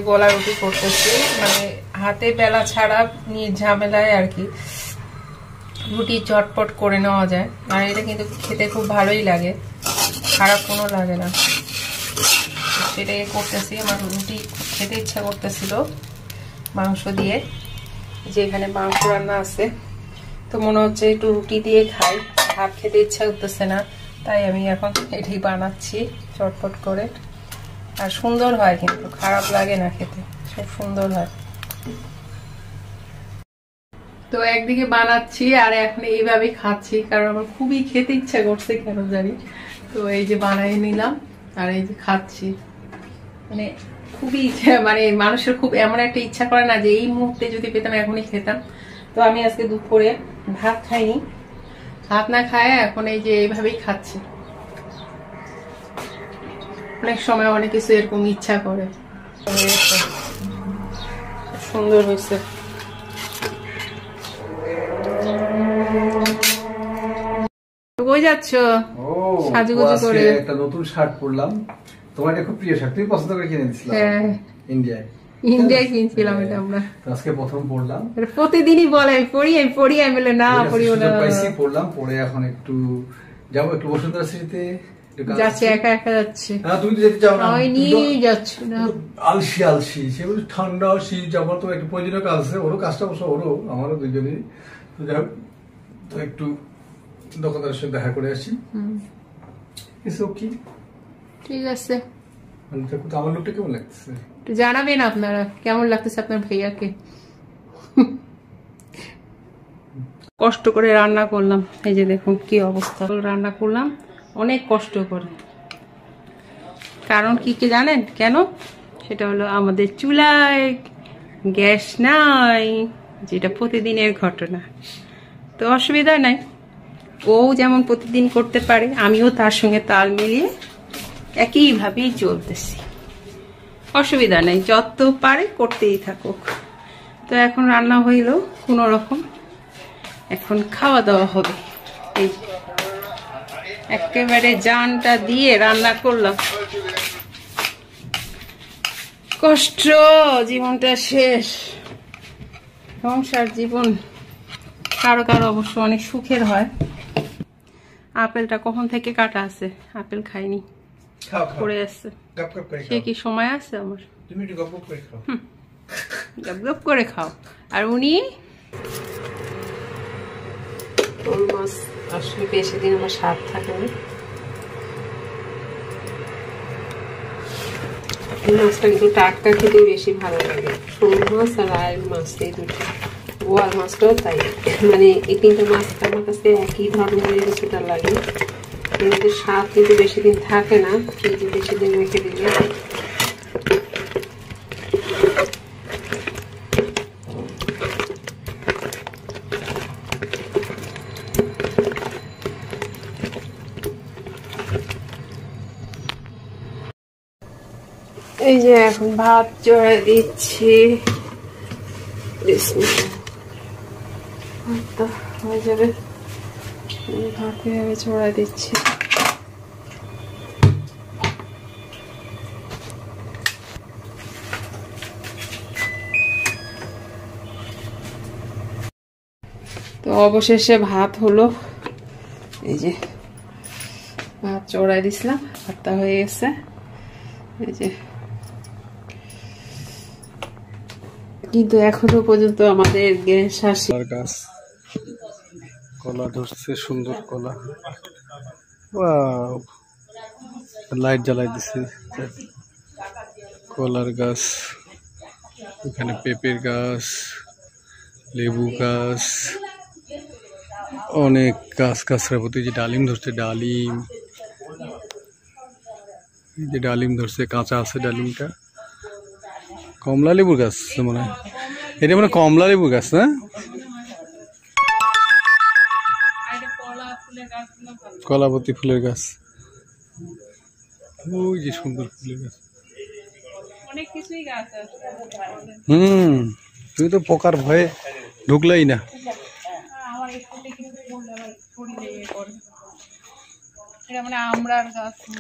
গোলা রুটি করতেছি, মানে হাতে বেলা ছাড়া নিয়ে ঝামেলায় আর কি রুটি চটপট করে নেওয়া যায়। আর এটা কিন্তু খেতে খুব ভালোই লাগে, খারাপ কোনো লাগে না। সেটাই করতেছি। আমার রুটি খেতে ইচ্ছা করতেছিল মাংস দিয়ে, যে এখানে মাংস রান্না আছে, তো মনে হচ্ছে একটু রুটি দিয়ে খাই, ভাত খেতে ইচ্ছা করতেছে না, তাই আমি এখন এটাই বানাচ্ছি চটপট করে। আর সুন্দর হয়, কিন্তু খারাপ লাগে না খেতে, সব সুন্দর হয়। তো একদিকে বানাচ্ছি আর এখন এইভাবেই খাচ্ছি, কারণ আমার খুবই খেতে ইচ্ছা করছে কেন জানি। তো এই যে বানাই নিলাম আর এই যে খাচ্ছি। মানে খুবই ইচ্ছা, মানে মানুষের খুব এমন একটা ইচ্ছা করে না যে এই মুহূর্তে যদি পেতাম এখনই খেতাম। তো আমি আজকে দুপুরে ভাত খাইনি, ভাত না খায় এখন এই যে এইভাবেই খাচ্ছি। অনেক সময় অনেক কিছু এরকম ইচ্ছা করে। সুন্দর হয়েছে। কই যাচ্ছ? সাজুগুজু করে একটা নতুন শার্ট পরলাম। তোমার এটা খুব প্রিয় শার্ট, তুমি পছন্দ করে কিনে দিয়েছিলে। হ্যাঁ, ইন্ডিয়ায় কিনছিলাম এটা আমরা। আজকে প্রথম পরলাম। প্রতিদিনই বলে আমি পড়ি আমি বলে না পড়িও না। পরলাম, পরে এখন একটু যাবো একটু বসুন্ধরা সিটিতে যাচ্ছে, একা একা যাচ্ছে। না তুমি তো যেতে চাও না, নিয়ে যাচ্ছ না। আলসি সে বলে ঠান্ডা শীত যাবার তো একটু প্রয়োজনীয় কাজ আছে, ওরও কাজটা অবশ্য ওরও আমারও দুজনেরই। তো যাই হোক, তো একটু দোকানদারের সাথে দেখা করে আসি। ঠিক আছে, আমার লোকটা কেমন লাগতেছে একটু জানাবেন আপনারা কেমন লাগতেছে আপনার ভাইয়াকে। কষ্ট করে রান্না করলাম, এই যে দেখুন কি অবস্থা। রান্না করলাম অনেক কষ্ট করে, কারণ কি জানেন কেন? সেটা হলো আমাদের চুলায় গ্যাস নাই, যেটা প্রতিদিনের ঘটনা। তো অসুবিধা নাই, ও যেমন প্রতিদিন করতে পারে, আমিও তার সঙ্গে তাল মিলিয়ে একইভাবেই চলতেছি। অসুবিধা নেই, যত পারে করতেই থাকুক। তো এখন রান্না হইল কোনো রকম, এখন খাওয়া দাওয়া হবে। এই একেবারে জানটা দিয়ে রান্না করলাম, কষ্ট, জীবনটা শেষ। সংসার জীবন কারো কারো অবশ্য অনেক সুখের হয়। আপেলটা কখন থেকে কাটা আছে, আপেল খাইনি, পড়ে আসছে। সে কি সময় আছে আমার? তুমি একটু গপ গপ করে খাও। গপ গপ করে খাও। আর উনি মাছ আসলে বেশি দিন আমার স্বাদ থাকে না, মাছটা কিন্তু টাটকা খেতে বেশি ভালো লাগে। শোল মাছ আর আয়ের মাছ, এই দুটো। বোয়াল মাছটাও তাই, মানে এই তিনটা মাছ আমার কাছে একই ধরনের কিছুটা লাগে, কিন্তু স্বাদ কিন্তু বেশি দিন থাকে না, কিন্তু বেশি দিন রেখে দিলে। এই যে এখন ভাত চড়াই দিচ্ছি, ভাতটা হয়ে যাবে, ভাত এভাবে চড়াই দিচ্ছি। তো অবশেষে ভাত হলো, এই যে ভাত চড়াই দিছিলাম, ভাতটা হয়ে গেছে। এই যে কিন্তু এখনো পর্যন্ত আমাদের গ্যাস আসে। গাছ কলা ধরছে, সুন্দর কলা। ওয়াও, লাইট জ্বালাই দিছে। কলার গাছ, এখানে পেঁপের গাছ, লেবু গাছ, অনেক গাছ গাছরা প্রতি। যে ডালিম ধরছে, ডালিম, এই যে ডালিম ধরছে, কাঁচা আছে ডালিমটা। কমলা লেবুর গাছ মনে হয়, এটা মানে কমলা লেবুর গাছ না? কলাপতি ফুলের গাছ, ওই যে সুন্দর ফুলের গাছ। তুই তো পোকার ভয়ে ঢুকলাই না।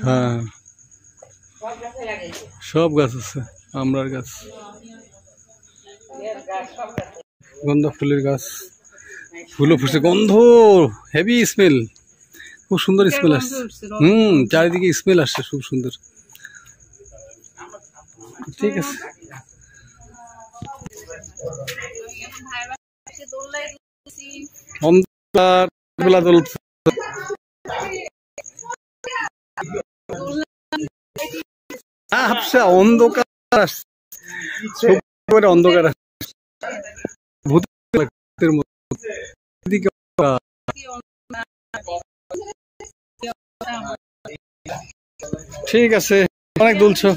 হ্যাঁ, সব গাছ আছে। আমরার গাছ, গন্ধ ফুলের গাছ, ফুলও ফুটছে, গন্ধ হেভি স্মেল, খুব সুন্দর স্মেল আসছে। চারিদিকে স্মেল আসছে খুব সুন্দর। ঠিক আছে, অন্ধকার বেলা চলছে, অন্ধকার আসছে, অন্ধকার আসছে, ভূতের মতো। ঠিক আছে, অনেক দুলছো।